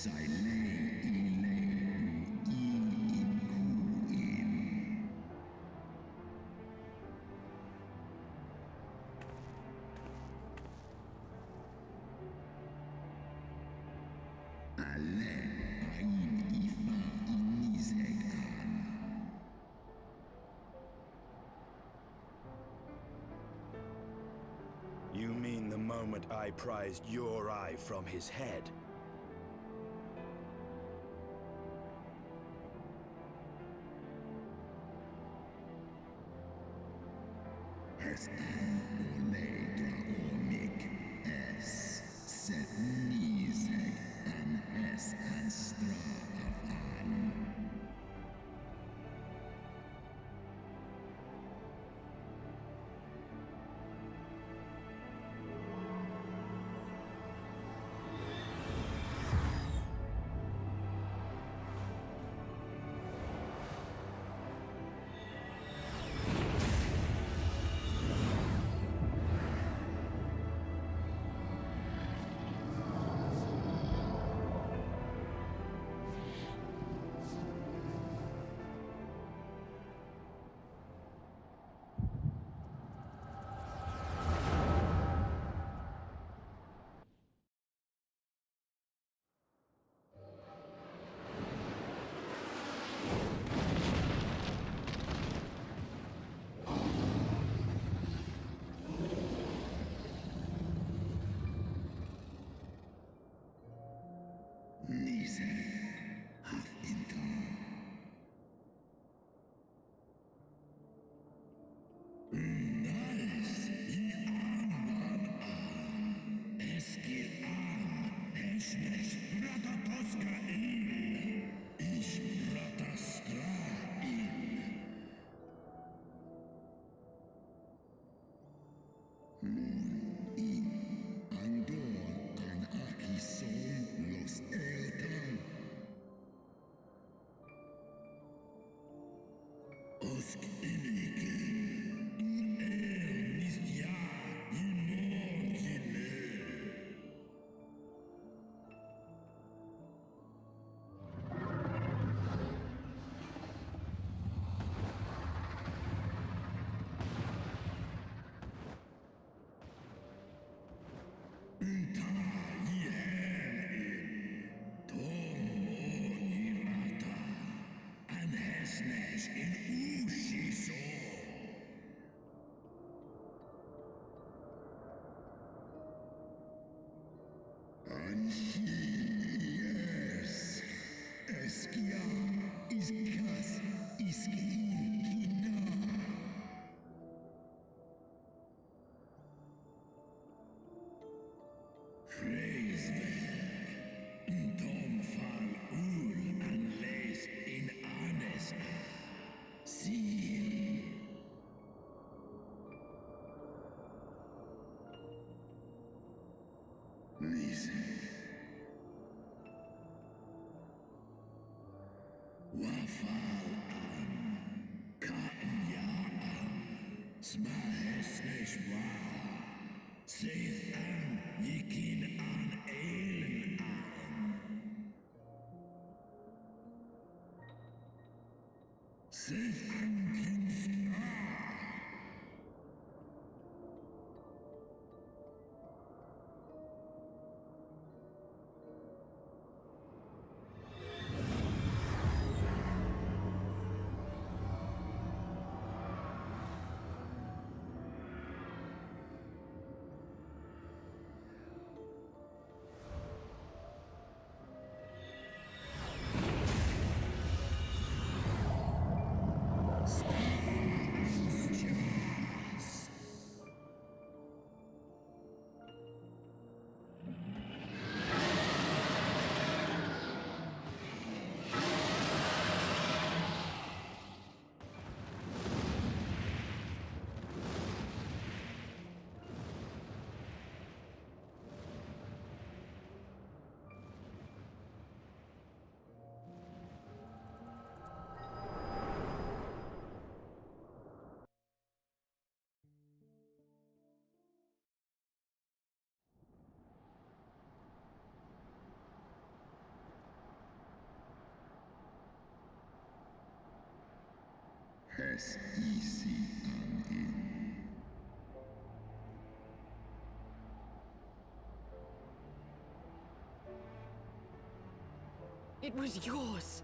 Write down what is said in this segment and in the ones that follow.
You mean the moment I prized your eye from his head? Stop! It was yours.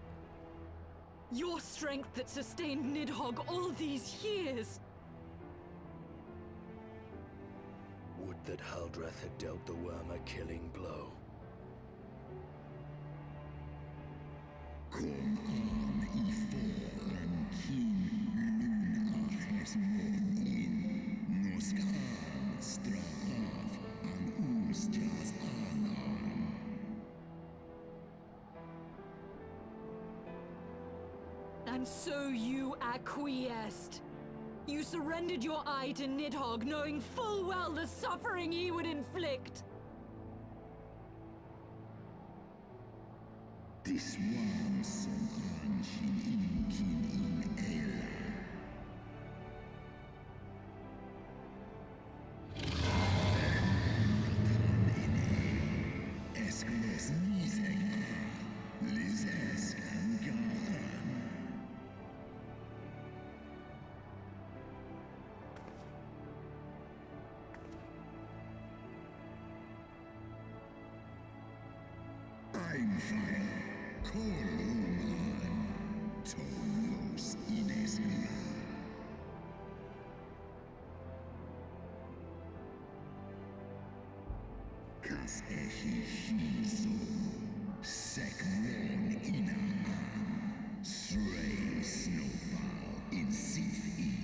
Your strength that sustained Nidhogg all these years. Would that Haldreth had dealt the worm a killing blow. Kom an I fåren King Luna Hraesvelgr in. Nå skal han strå av an Ostras alarm. And so you acquiesced. You surrendered your eye to Nidhogg, knowing full well the suffering he would inflict. This one som an sin kin in Ela. Esklos Nizeg A. Lizesk an Gaan. Einfall, Koluman, Tolos Ines-Gra. Kas echi Hinso, Sekmon Inaan, Srei Snowfall in Sith Ian.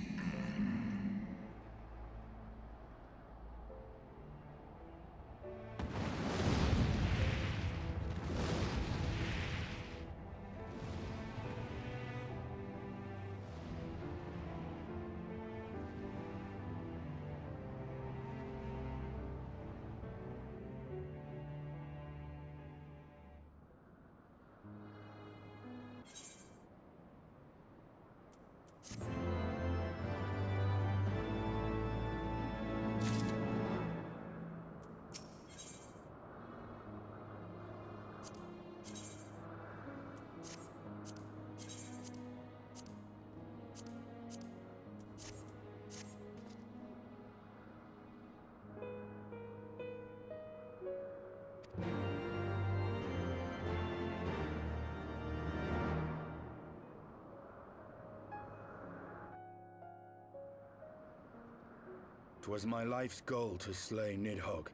Twas my life's goal to slay Nidhogg.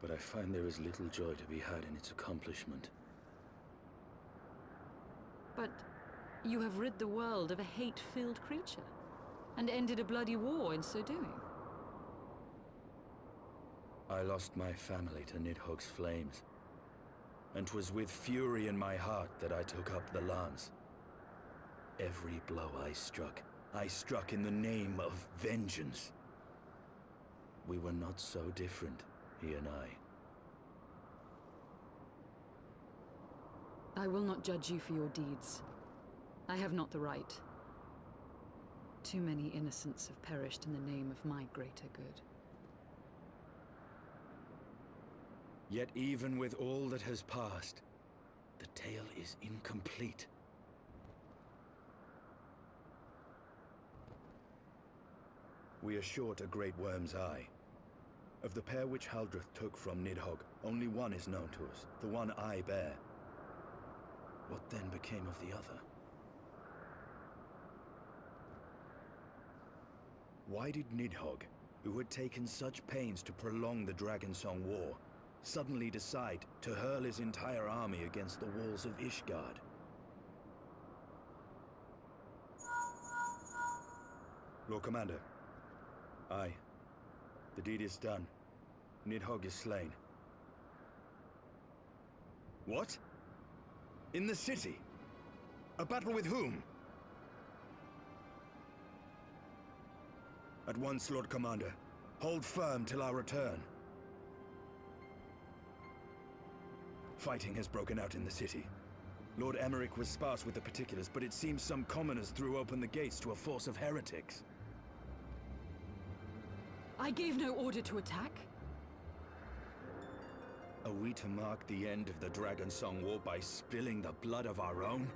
But I find there is little joy to be had in its accomplishment. But you have rid the world of a hate-filled creature, and ended a bloody war in so doing. I lost my family to Nidhogg's flames, and 'twas with fury in my heart that I took up the lance. Every blow I struck in the name of vengeance. We were not so different, he and I. I will not judge you for your deeds. I have not the right. Too many innocents have perished in the name of my greater good. Yet even with all that has passed, the tale is incomplete. We are short a great worm's eye. Of the pair which Haldreth took from Nidhogg, only one is known to us, the one I bear. What then became of the other? Why did Nidhogg, who had taken such pains to prolong the Dragonsong War, suddenly decide to hurl his entire army against the walls of Ishgard? Lord Commander. Aye. The deed is done. Nidhogg is slain. What? In the city? A battle with whom? At once, Lord Commander. Hold firm till our return. Fighting has broken out in the city. Lord Emmerich was sparse with the particulars, but it seems some commoners threw open the gates to a force of heretics. I gave no order to attack. Are we to mark the end of the Dragonsong War by spilling the blood of our own?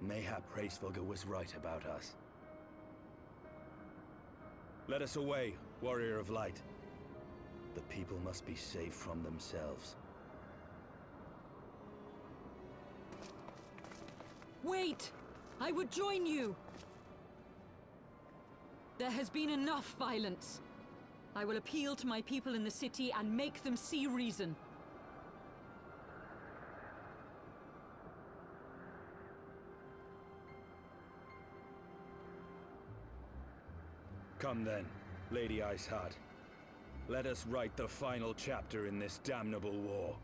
Mayhap Hraesvelgr was right about us. Let us away, warrior of light. The people must be saved from themselves. Wait! I would join you! There has been enough violence. I will appeal to my people in the city and make them see reason. Come then, Lady Iceheart. Let us write the final chapter in this damnable war.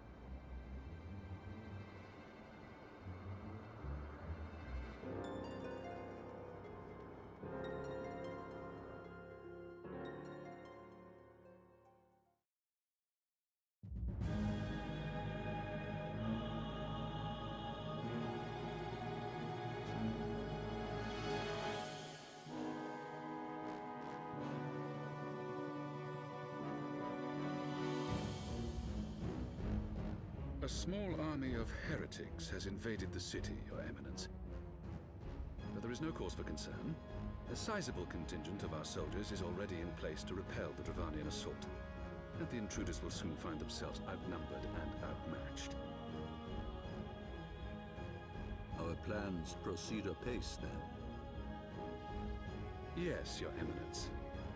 A small army of heretics has invaded the city, Your Eminence. But there is no cause for concern. A sizable contingent of our soldiers is already in place to repel the Dravanian assault, and the intruders will soon find themselves outnumbered and outmatched. Our plans proceed apace, then? Yes, Your Eminence.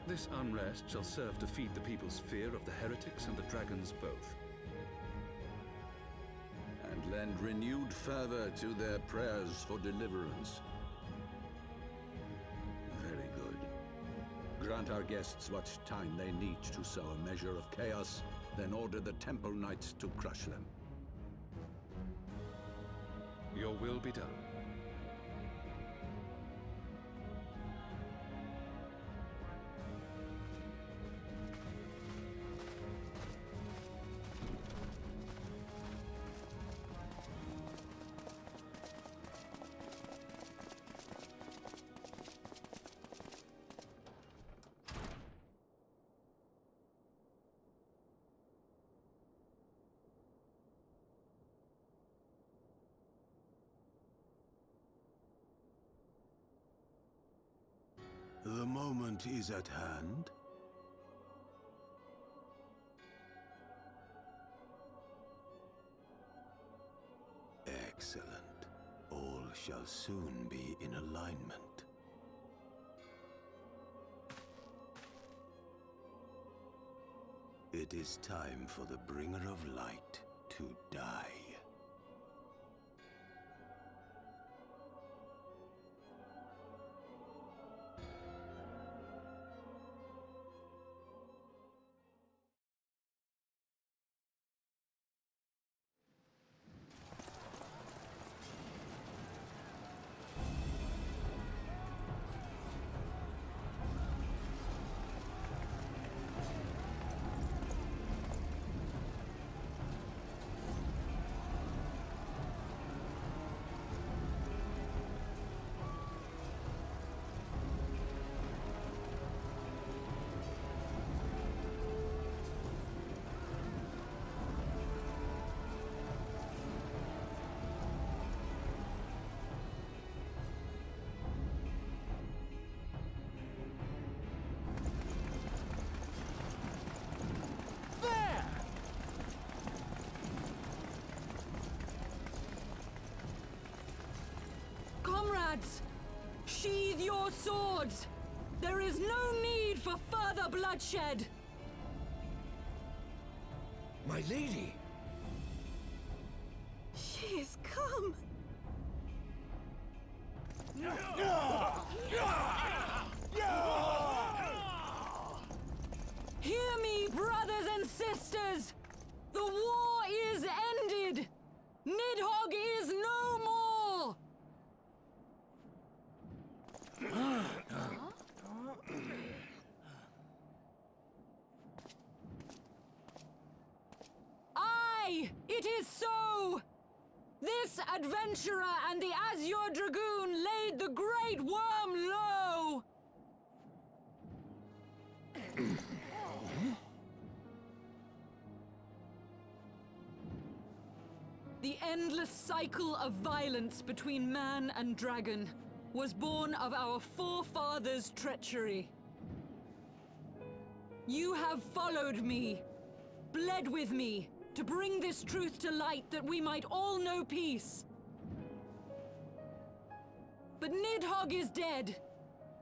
This unrest shall serve to feed the people's fear of the heretics and the dragons both. And lend renewed fervor to their prayers for deliverance. Very good. Grant our guests what time they need to sow a measure of chaos, then order the Temple Knights to crush them. Your will be done. The moment is at hand. Excellent. All shall soon be in alignment. It is time for the Bringer of Light to die. Comrades! Sheathe your swords! There is no need for further bloodshed! My lady! She is come! Hear me, brothers and sisters! The war is ended! Nidhogg is no more! Aye! It is so! This adventurer and the Azure Dragoon laid the Great Worm low! The endless cycle of violence between man and dragon was born of our forefathers' treachery. You have followed me, bled with me, to bring this truth to light that we might all know peace. But Nidhogg is dead.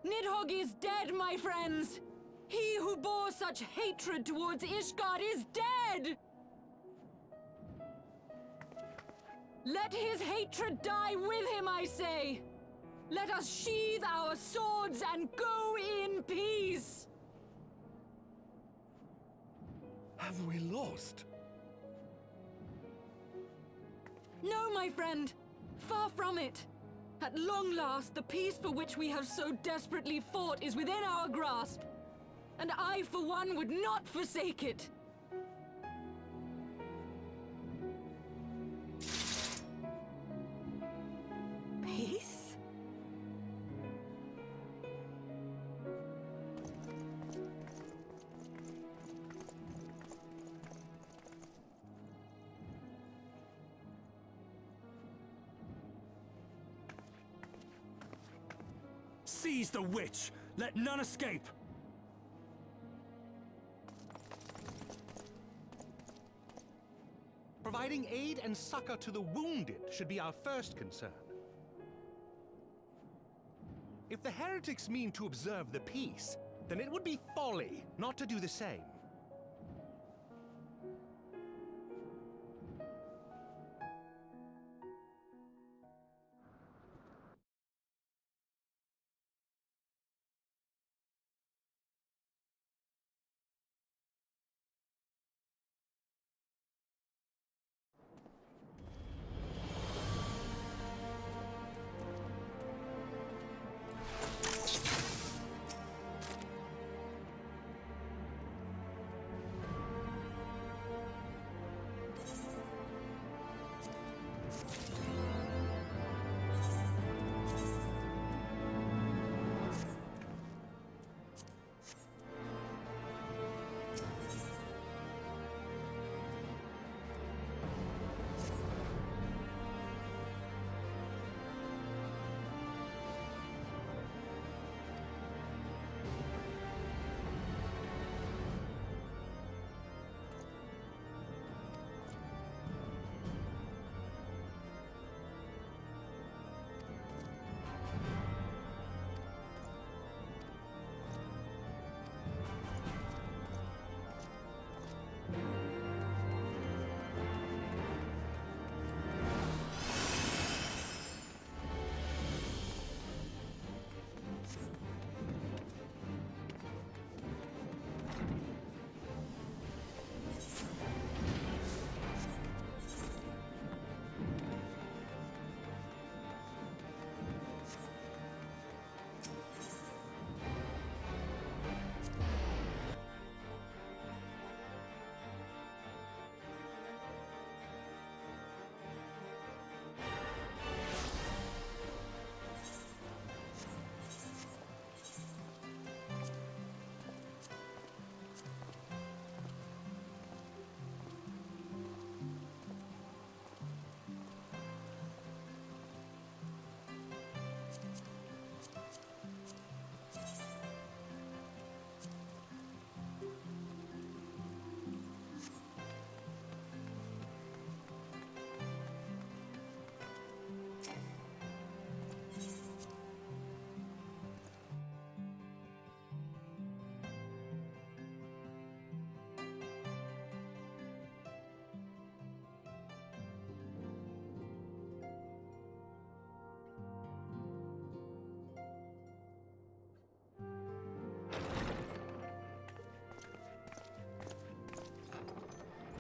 Nidhogg is dead, my friends! He who bore such hatred towards Ishgard is dead! Let his hatred die with him, I say! Let us sheathe our swords and go in peace! Have we lost? No, my friend! Far from it! At long last, the peace for which we have so desperately fought is within our grasp. And I, for one, would not forsake it. Peace? Seize the witch! Let none escape! Providing aid and succor to the wounded should be our first concern. If the heretics mean to observe the peace, then it would be folly not to do the same.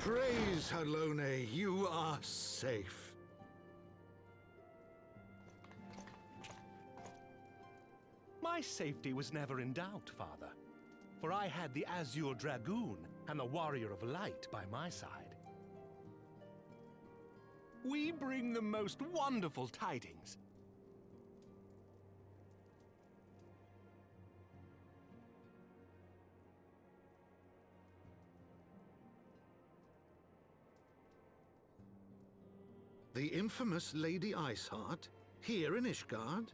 Praise Halone, you are safe. My safety was never in doubt, Father, for I had the Azure Dragoon and the Warrior of Light by my side. We bring the most wonderful tidings. The infamous Lady Iceheart? Here in Ishgard?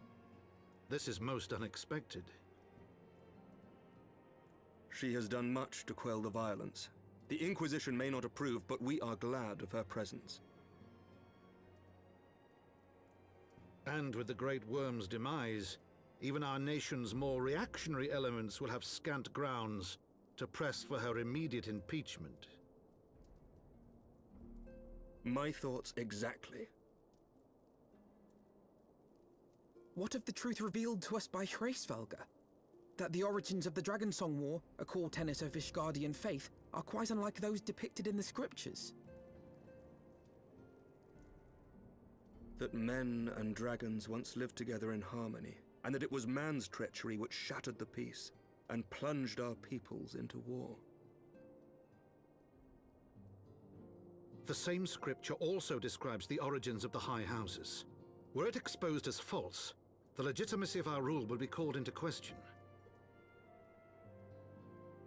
This is most unexpected. She has done much to quell the violence. The Inquisition may not approve, but we are glad of her presence. And with the Great Worm's demise, even our nation's more reactionary elements will have scant grounds to press for her immediate impeachment. My thoughts exactly. What of the truth revealed to us by Hraesvelgr? That the origins of the Dragonsong War, a core tenet of Ishgardian faith, are quite unlike those depicted in the scriptures. That men and dragons once lived together in harmony, and that it was man's treachery which shattered the peace and plunged our peoples into war. The same scripture also describes the origins of the High Houses. Were it exposed as false, the legitimacy of our rule would be called into question.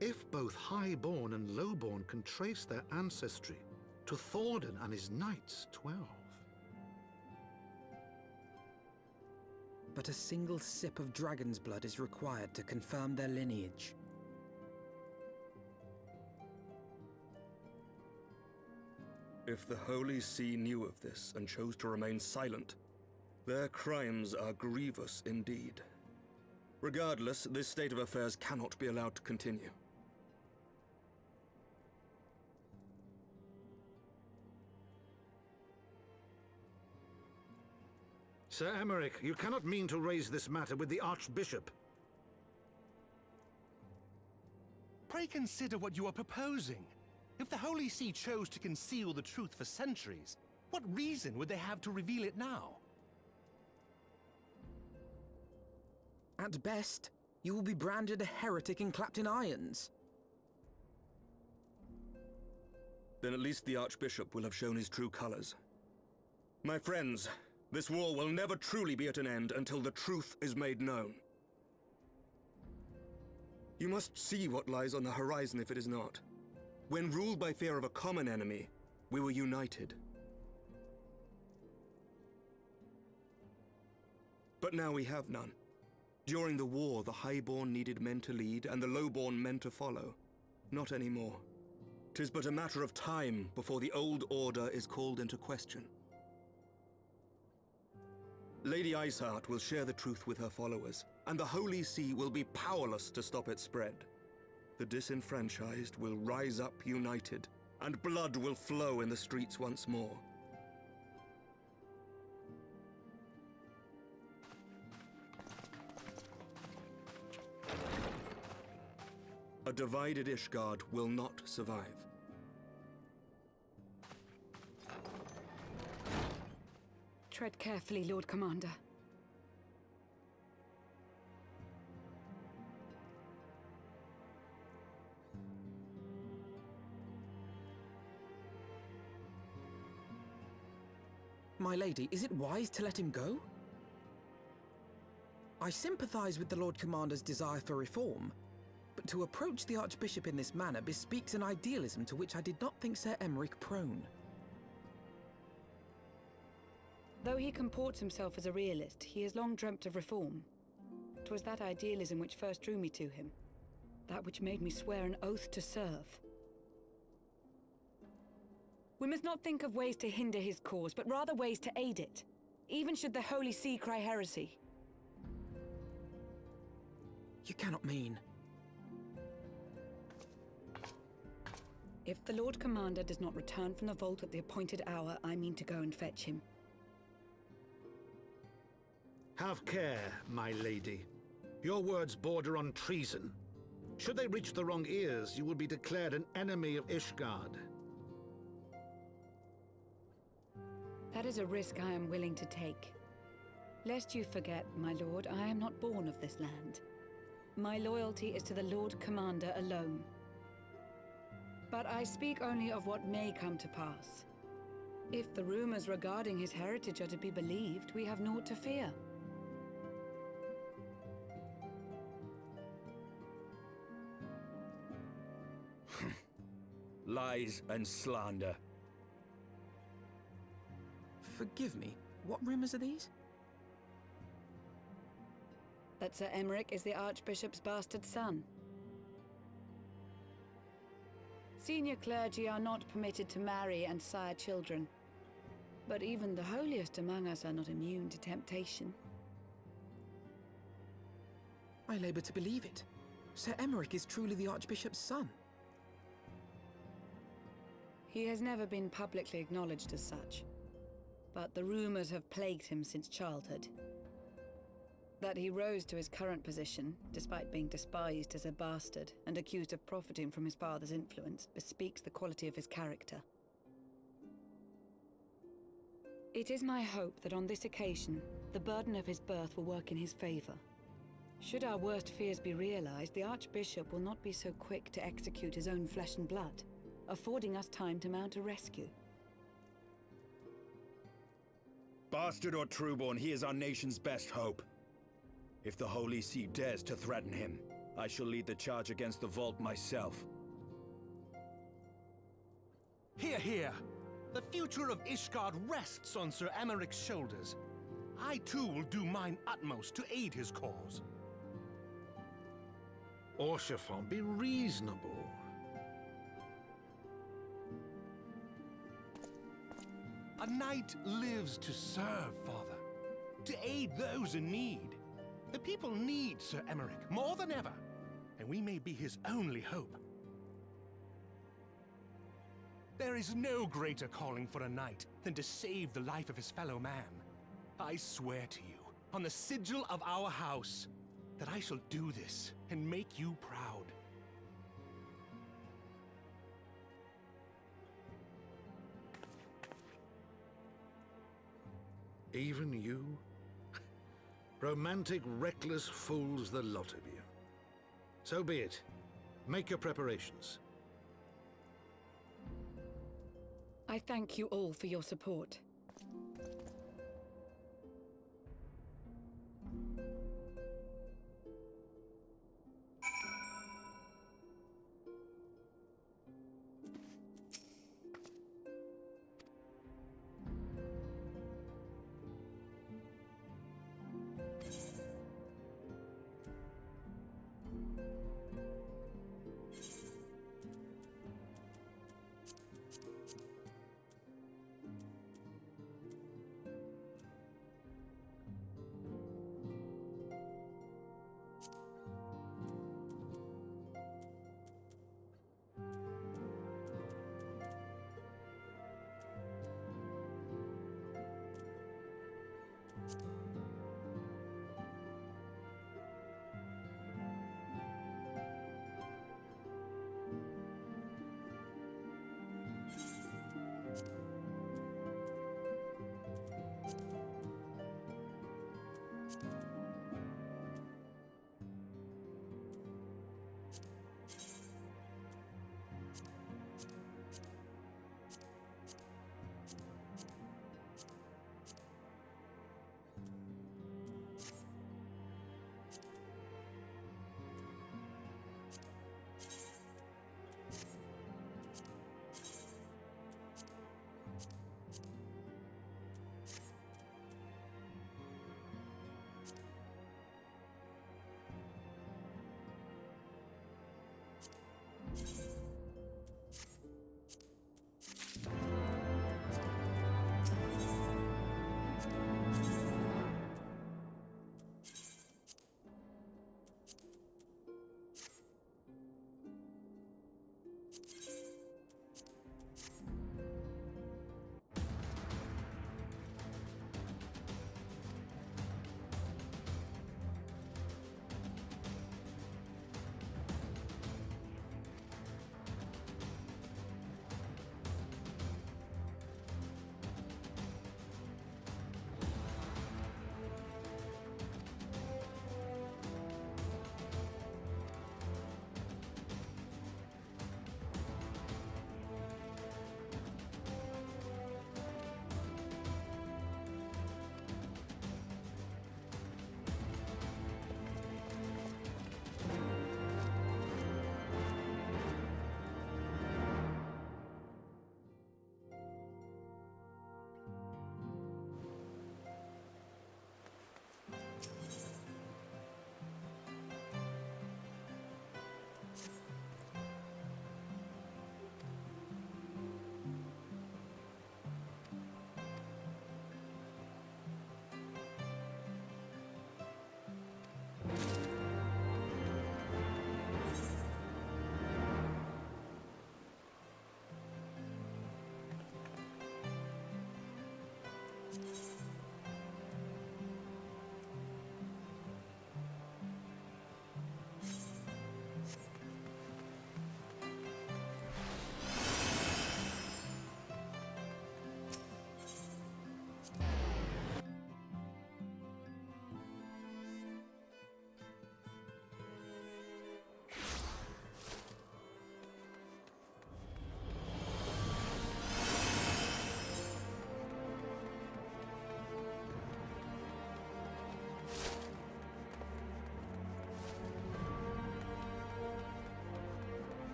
If both Highborn and Lowborn can trace their ancestry to Thordan and his Knights 12. But a single sip of dragon's blood is required to confirm their lineage. If the Holy See knew of this and chose to remain silent, their crimes are grievous indeed. Regardless, this state of affairs cannot be allowed to continue. Sir Emmerich, you cannot mean to raise this matter with the Archbishop. Pray consider what you are proposing. If the Holy See chose to conceal the truth for centuries, what reason would they have to reveal it now? At best, you will be branded a heretic and clapped in irons. Then at least the Archbishop will have shown his true colors. My friends, this war will never truly be at an end until the truth is made known. You must see what lies on the horizon if it is not. When ruled by fear of a common enemy, we were united. But now we have none. During the war, the Highborn needed men to lead, and the Lowborn men to follow. Not anymore. 'Tis but a matter of time before the old order is called into question. Lady Iceheart will share the truth with her followers, and the Holy See will be powerless to stop its spread. The disenfranchised will rise up united, and blood will flow in the streets once more. A divided Ishgard will not survive. Tread carefully, Lord Commander. My lady, is it wise to let him go? I sympathize with the Lord Commander's desire for reform, but to approach the Archbishop in this manner bespeaks an idealism to which I did not think Sir Emmerich prone. Though he comports himself as a realist, he has long dreamt of reform. 'Twas that idealism which first drew me to him. That which made me swear an oath to serve. We must not think of ways to hinder his cause, but rather ways to aid it. Even should the Holy See cry heresy. You cannot mean... If the Lord Commander does not return from the vault at the appointed hour, I mean to go and fetch him. Have care, my lady. Your words border on treason. Should they reach the wrong ears, you will be declared an enemy of Ishgard. That is a risk I am willing to take. Lest you forget, my lord, I am not born of this land. My loyalty is to the Lord Commander alone. But I speak only of what may come to pass. If the rumors regarding his heritage are to be believed, we have naught to fear. Lies and slander. Forgive me, what rumors are these? That Sir Emmerich is the Archbishop's bastard son. Senior clergy are not permitted to marry and sire children. But even the holiest among us are not immune to temptation. I labor to believe it. Sir Emmerich is truly the Archbishop's son. He has never been publicly acknowledged as such. But the rumors have plagued him since childhood. That he rose to his current position, despite being despised as a bastard and accused of profiting from his father's influence, bespeaks the quality of his character. It is my hope that on this occasion, the burden of his birth will work in his favor. Should our worst fears be realized, the Archbishop will not be so quick to execute his own flesh and blood, affording us time to mount a rescue. Bastard or trueborn, he is our nation's best hope. If the Holy See dares to threaten him, I shall lead the charge against the Vault myself. Hear, hear! The future of Ishgard rests on Sir Emmerich's shoulders. I too will do mine utmost to aid his cause. Orshafon, be reasonable. A knight lives to serve, Father. To aid those in need. The people need Sir Emmerich more than ever, and we may be his only hope. There is no greater calling for a knight than to save the life of his fellow man. I swear to you, on the sigil of our house, that I shall do this and make you proud. Even you? Romantic, reckless fools, the lot of you. So be it. Make your preparations. I thank you all for your support.